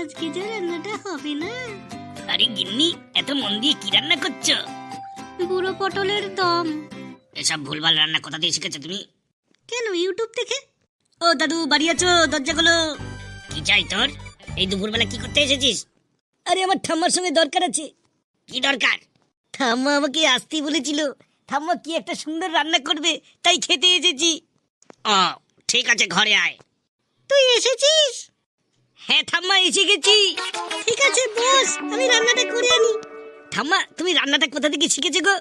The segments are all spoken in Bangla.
আজকে যে রান্নাটা হবে না। আরে গিন্নি, এত মন দিয়ে কি রান্না করছো? বুড়ো পটলের দম। এসব ভুলভাল রান্না কোথা দিয়ে শিখেছো তুমি? কেন, ইউটিউব থেকে। ও দাদু, বাড়ি আছো? দরজা খোলো। কি চাই তোর? এই দুপুরবেলা কি করতে এসেছিস? আরে আমার ঠাম্মার সঙ্গে দরকার আছে। কি দরকার? ঠাম্মা আমাকে আসতে বলেছিল। ঠাম্মা কি একটা সুন্দর রান্না করবে, তাই খেতে এসেছি। ও ঠিক আছে, ঘরে আয়। তুই এসেছিস? হ্যাঁ ঠাম্মা, এসে গেছি। ঠিক আছে বস, আমি রান্নাটা করে আনি। ঠাম্মা, তুমি রান্নাটা কোথা থেকে শিখেছো গো?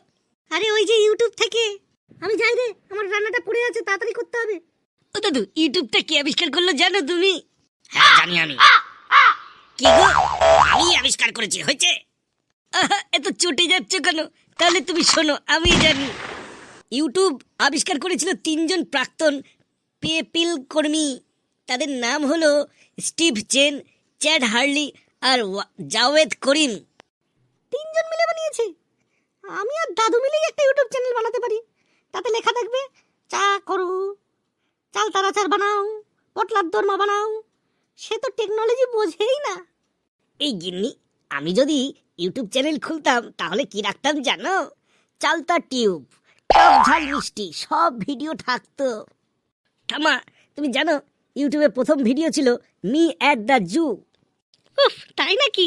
আরে ওই যে ইউটিউব থেকে। আমি যাই রে, আমার রান্নাটা পড়ে আছে, তাড়াতাড়ি করতে হবে। ও দাদু, ইউটিউবটা কে আবিষ্কার করলো জানো তুমি? হ্যাঁ জানি আমি। কি গো, আমি আবিষ্কার করেছি, হয়েছে? এত চটে যাচ্ছ কেন? তাহলে তুমি শোনো, আমি জানি। ইউটিউব আবিষ্কার করেছিল তিনজন প্রাক্তন পেপিল কর্মী। তাদের নাম হলো স্টিভ চেন, চ্যাড হার্লি আর জাওয়েদ করিম। তিনজন মিলে বানিয়েছে। আমি আর দাদু মিলেই একটা ইউটিউব চ্যানেল বানাতে পারি। তাতে লেখা থাকবে, চা করো, চাল তারা চার বানাও, পটলার দোরমা বানাও। সে তো টেকনোলজি বোঝেই না। এই গিন্নি, আমি যদি ইউটিউব চ্যানেল খুলতাম তাহলে কি রাখতাম জানো? চালতা টিউব, টক ঝাল মিষ্টি সব ভিডিও থাকতো। ঠাম্মা, তুমি জানো ইউটিউবে প্রথম ভিডিও ছিল মি অ্যাট দ্য জু। উফ, তাই নাকি?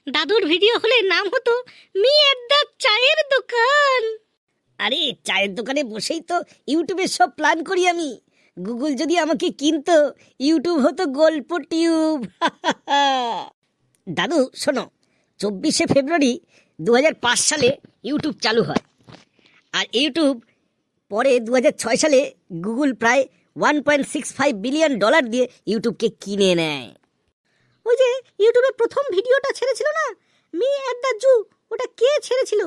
দাদুর ভিডিও হলে নাম হতো মি এট দ্য চায়ের দোকান। আরে চায়ের দোকানে বসেই তো ইউটিউবের সব প্ল্যান করি আমি। গুগল যদি আমাকে কিনতো, ইউটিউব হতো গল্প টিউব। দাদু শোনো, 24শে ফেব্রুয়ারি 2005 সালে ইউটিউব চালু হয়। আর ইউটিউব পরে 2006 সালে গুগল প্রায় $1.65 বিলিয়ন দিয়ে ইউটিউবকে কিনে নেয়। ওই যে ইউটিউবে প্রথম ভিডিওটা ছেড়েছিল না, মি এট দ্য জু, ওটা কে ছেড়েছিল?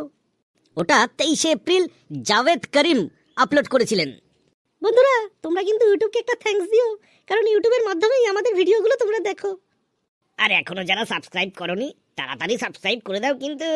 ওটা 23শে এপ্রিল জাভেদ করিম আপলোড করেছিলেন। বন্ধুরা, তোমরা কিন্তু ইউটিউবকে একটা থ্যাঙ্কস দিও, কারণ ইউটিউবের মাধ্যমেই আমাদের ভিডিওগুলো তোমরা দেখো। আর এখনো যারা সাবস্ক্রাইব করনি, তাড়াতাড়ি সাবস্ক্রাইব করে দাও কিন্তু।